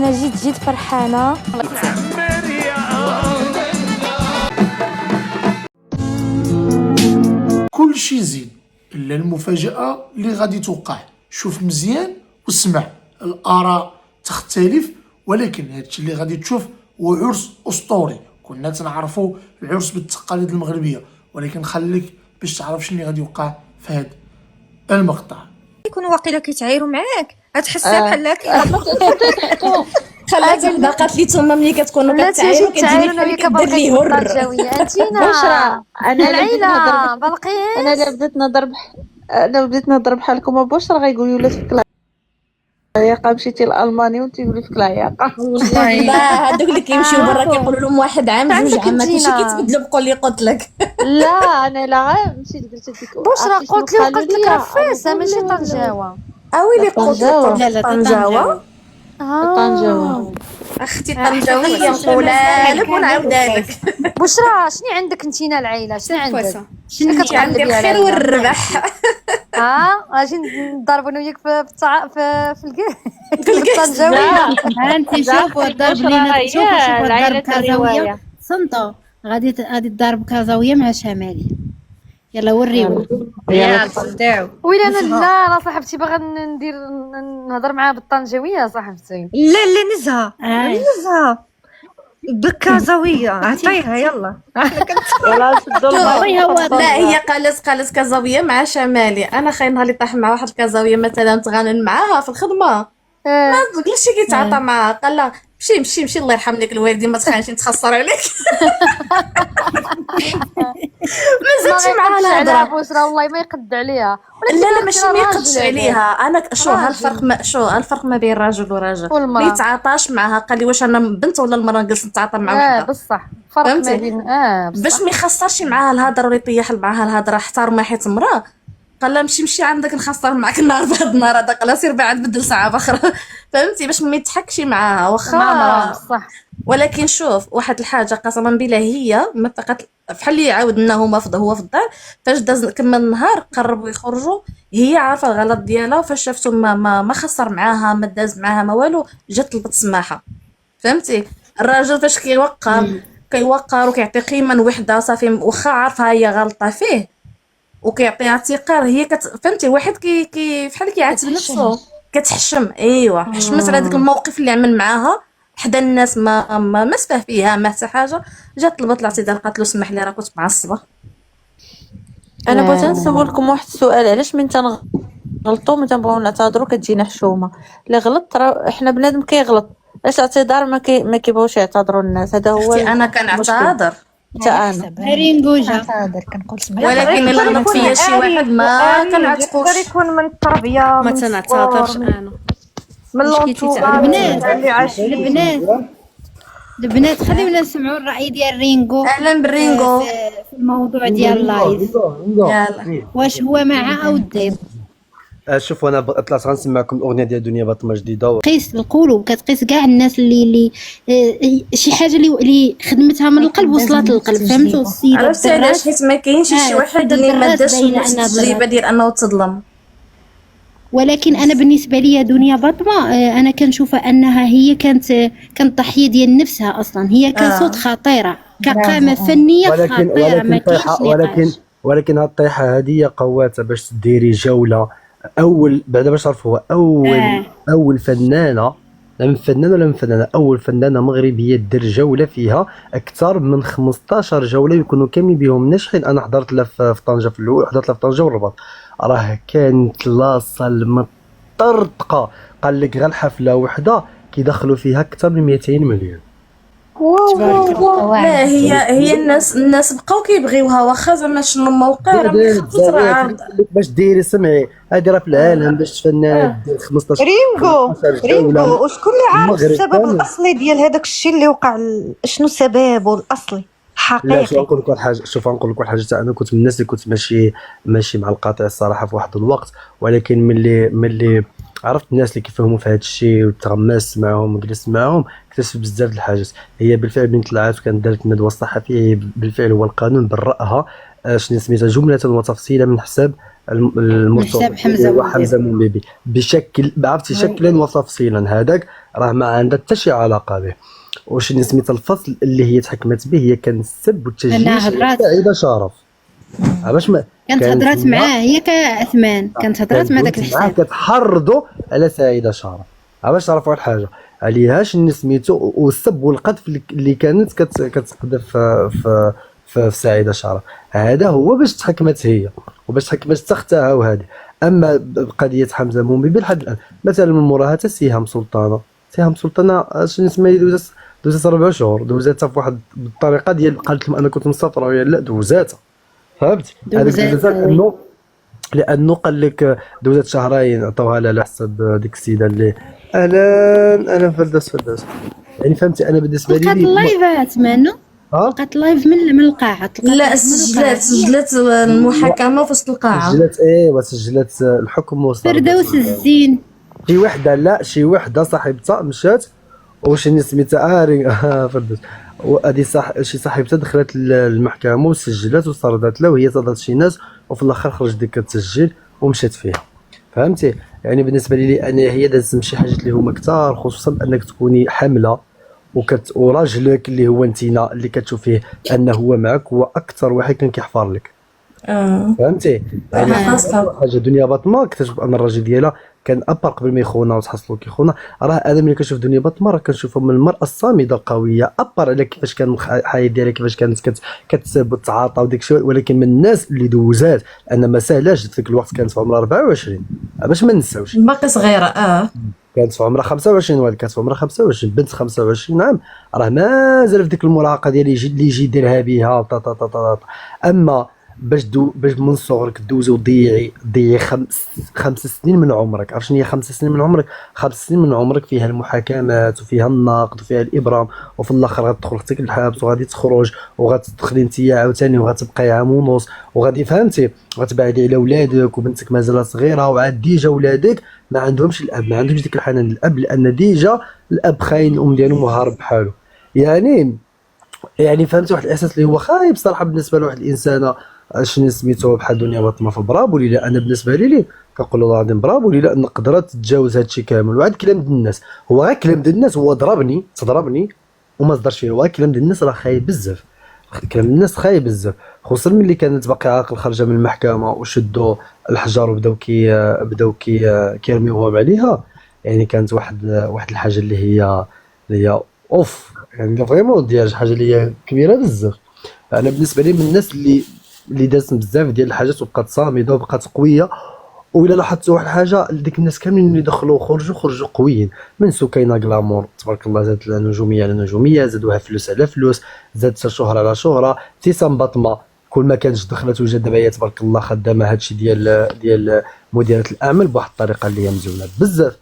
انا جيت فرحانه. كل شي زين الا المفاجاه اللي غادي توقع. شوف مزيان واسمع، الاراء تختلف، ولكن هادشي اللي غادي تشوف هو عرس اسطوري. كنا تنعرفوا العرس بالتقاليد المغربيه، ولكن خليك باش تعرف شنو اللي غادي يوقع في هاد المقطع. يكونوا واقيلا كيتعايروا معاك غتحسها بحال هكا. خلاتي حدا قالت لي نتوما ملي كتكونوا كتعايروا كتجيني بحال كدير لي هر. انتينا انا العيله بلقيس. انا اللي بديت نهضر بحالكم بشرى غيقولوا لي فيك العياقه، مشيتي لالمانيا وانت يقولوا فيك العياقه. لا هادوك اللي كيمشيو برا كيقولوا لهم واحد عام جوج عام ما كاينش كيتبدلوا بقول لي قلت لك. لا انا لا عام مشيت قلت لك بشرى قلت لك رفيسه ماشي طنجاوه. اويلي قلت طنجاوة. طنجاوه. طنجاوة اختي طنجاويه نقولها لك ونعاودها لك. بشرى شنو عندك انتينا العيله؟ شنو عندك؟ شنو عندي الخير والربح. غادي نضربوا انا وياك في الطنجاويه. انت شوفوا الضرب اللي شوفوا الضرب كازاويه صنطوا غادي تضرب كازاويه مع شمالي. يلا وريو. يلا تبداو. ويلا انا صاحبتي باغا ندير نهضر معاها بالطنجاويه صاحبتي. لا نزهه بالكازاويه عطيها يلا. لا هي قالت كازاويه مع شمالي. انا خاين نهار اللي طاح مع واحد الكازاويه مثلا تغنن معاها في الخدمه ما تقولش كيتعاطى معاها. قال لها مشي الله يرحم لك الوالدين ما تخانش تخسر عليك. ما زادش معاها الهضره. بشرى والله ما يقد عليها. لا ماشي ما يقدش عليها. انا شو هالفرق ما بين راجل وراجل ما يتعاطاش معاها. قال لي واش انا بنت ولا المراه نجلس نتعاطى مع وحده؟ بصح فرق ما بين باش ما يخسرش معاها الهضره ولا يطيح معاها الهضره. احترمها حيت امراه. قال لها مشي عندك نخسر معاك النهار بهذا النهار هذا. قال لها سير بعد بدل ساعه اخرى. فهمتي باش ما يضحكش معاها واخا. صح. ولكن شوف واحد الحاجه قسما بالله هي ما فقط بحال اللي يعاود لنا هو في الدار فاش داز كمل النهار قربوا يخرجوا. هي عارفه الغلط ديالها وفاش شافتو ما خسر معاها ما داز معاها ما والو جات طلبت السماحه. فهمتي الراجل فاش كيوقر وكيعطي قيمه لوحده صافي واخا عارفه هي غلطه فيه وكيعطيها اعتقار. هي فهمتي واحد بحال كيعاتب نفسه كتحشم. ايوا حشمت على داك الموقف اللي عمل معاها حدا الناس ما سفاه فيها ما حتى حاجه. جات طلبت الاعتذار قالت له سمح لي راه كنت معصبه. انا بغيت نسولكم واحد السؤال. علاش من تنغلطوا من تنبغيو نعتذروا كتجينا حشومه؟ اللي غلط راه احنا بنادم كيغلط. علاش الاعتذار ما كيبغوش يعتذروا الناس؟ هذا هو. انا كنعتذر حتى انا رينجوجا كنقول ولكن الا غلط فيا شي واحد ما كنعتقوش. يقدر يكون من التربيه ما تنعتذرش انا من البنات خليونا نسمعوا الراي ديال رينغو. اهلا بالرينغو في الموضوع ديال اللايف. يلا واش هو مع او ضد؟ شوفوا انا طلعت غنسمعكم الاغنيه ديال دنيا باطمه جديده. قيس القلوب كتقيس كاع الناس اللي شي حاجه اللي خدمتها من القلب وصلت للقلب. فهمتوا السيده؟ علاش حيت ما كاينش شي واحد اللي ما داش التجربه ديال انه تظلم. ولكن انا بالنسبه لي دنيا باطمه انا كنشوفها انها هي كانت ضحيه ديال نفسها اصلا. هي كصوت خطيره كقامه فنيه خطيره ما كاينش نقاش. ولكن هاد الطيحه هذه قواتها باش ديري جوله اول بعدا باش تعرفوا اول فنانه لا من فنان ولا من فنانه اول فنانه مغربيه دير جوله فيها اكثر من 15 جوله يكونوا كاملين بهم ناجحين. انا حضرت لها في طنجه في الاول حضرت لها في طنجه والرباط. راه كانت لاصه المطرطقه. قال لك غير الحفله وحده كيدخلوا فيها اكثر من 200 مليون. لا هي الناس بقاو كيبغيوها واخا زعما شنو الموقع راه مخفوت راه عارض باش ديري سمعي هذه راه في العالم باش تفنان دير 15 رينغو وشكون اللي عارف السبب الاصلي ديال هذاك الشيء اللي وقع؟ شنو سببه الاصلي حقيقي؟ لا نقول لك واحد حاجه. شوف نقول لك واحد حاجه. انا كنت من الناس اللي كنت ماشي مع القاطع الصراحه في واحد الوقت. ولكن ملي عرفت الناس اللي كيفهموا في هذا الشيء وتغمست معهم وجلست معهم اكتشفت بزاف د الحاجات. هي بالفعل بنت طلعت وكانت دارت الندوه الصحفيه. بالفعل هو القانون برأها شنو سميتها جمله وتفصيلا من حساب المرتضى حمزه مومبيبي بشكل عرفتي شكلا وتفصيلا. هذاك راه ما عندها حتى شي علاقه به. واش سميت الفصل اللي هي تحكمت به هي كان السب والتجهيز أنها هضرات. سعيده شرف. باش ما كانت هضرات معاه هي كأثمان، كانت هضرات مع داك الحساب. كتحرضوا على سعيده شرف. باش تعرفوا واحد الحاجه عليهاش سميتو، والسب والقذف اللي كانت كتقذف في سعيده شرف، هذا هو باش تحكمت هي وباش تحكمت حتى اختها. وهذه اما قضيه حمزه مومبي لحد الان مثلا من موراها حتى سهام سلطانه شنو اسمها، دوزات 4 شهور، دوزاتها في واحد الطريقه ديال قالت لهم انا كنت مسافره ويا لا دوزاتها، فهمتي؟ هذاك لانه قال لك دوزات شهرين عطوها لها على حساب ديك السيده اللي اهلا فردوس يعني فهمتي. انا بالنسبه لي وقعت اللايفات منو وقعت اللايف من القاعه. لا سجلت المحاكمه في وسط القاعه، سجلت الحكم وسط فردوس الزين. شي وحده صاحبتها مشات وشني سميتها فردوس، وهذه شي صاحبتها دخلت المحكمه وسجلت وصردت له وهي صادت شي ناس وفي الاخر خرج ديك التسجيل ومشات فيها، فهمتي؟ يعني بالنسبه لي انا هي دازت شي حاجات اللي هما كثار، خصوصا انك تكوني حامله وراجلك اللي هو انتينا اللي كتشوف فيه انه هو معك هو اكثر واحد كان كيحفر لك، فهمتي؟ يعني حاجه دنيا باطمه اكتشف ان الراجل ديالها كان ابر قبل ما يخونا وتحصلوا كيخونا. راه انا ملي كنشوف دنيا باطمه راه كنشوفها من المراه الصامده القويه، ابر على كيفاش كان الحياه ديالها كيفاش كانت كتسب وتعاطى وديك الشيء، ولكن من الناس اللي دوزات انا ما ساهلاش في ذاك الوقت كانت في عمرها 24 باش ما ننساوش، باقي صغيره كانت في عمرها 25 ولد كانت في عمرها 25 بنت 25 عام، راه مازال في ديك المراهقه ديال اللي يجي يديرها بها اما باش من صغرك دوزي وضيعي 5 سنين من عمرك. عرفت شنو هي 5 سنين من عمرك؟ 5 سنين من عمرك فيها المحاكمات وفيها النقد وفيها الابرام، وفي الاخر غتدخل اختك الحبس وغادي تخرج وغتدخلي انت عاوتاني وغتبقاي عام ونص وغادي فهمتي غتبعدي على ولادك وبنتك مازال صغيره، وعاد ديجا ولادك ما عندهمش الاب، ما عندهمش ديك الحنان الاب، لان ديجا الاب خاين الام ديالهم وهارب بحاله. يعني فهمتي واحد الاحساس اللي هو خايب صراحه بالنسبه لواحد الانسانه شنو سميتو بحال دنيا باطمه. فبرافو ليلى، انا بالنسبه لي كنقول الله العظيم برافو ليلى ان قدرت تتجاوز هادشي كامل. وعاد كلام ديال الناس هو غير كلام ديال الناس، هو تضربني وما صدرش فيه، هو كلام ديال الناس راه خايب بزاف، كلام الناس خايب بزاف، خصوصا ملي كانت باقي عاقل خارجه من المحكمه وشدوا الحجر وبداو كيرميوهم عليها. يعني كانت واحد الحاجه اللي هي اوف، يعني فريمون ديال حاجه اللي هي كبيره بزاف. انا بالنسبه لي من الناس اللي دازت بزاف ديال الحاجات وبقات صامده وبقات قويه. وإلا لاحظتوا واحد الحاجه، ديك الناس كاملين اللي دخلوا وخرجوا قويين. من سكينه غلامور تبارك الله زادت لها نجوميه على نجوميه، زادوها فلوس على فلوس، زادت شهره على شهره. ابتسام باطمه كل ما كانت دخلت وجات دابا هي تبارك الله خدامه هادشي ديال مديرة الاعمال بواحد الطريقه اللي هي مزيونه بزاف.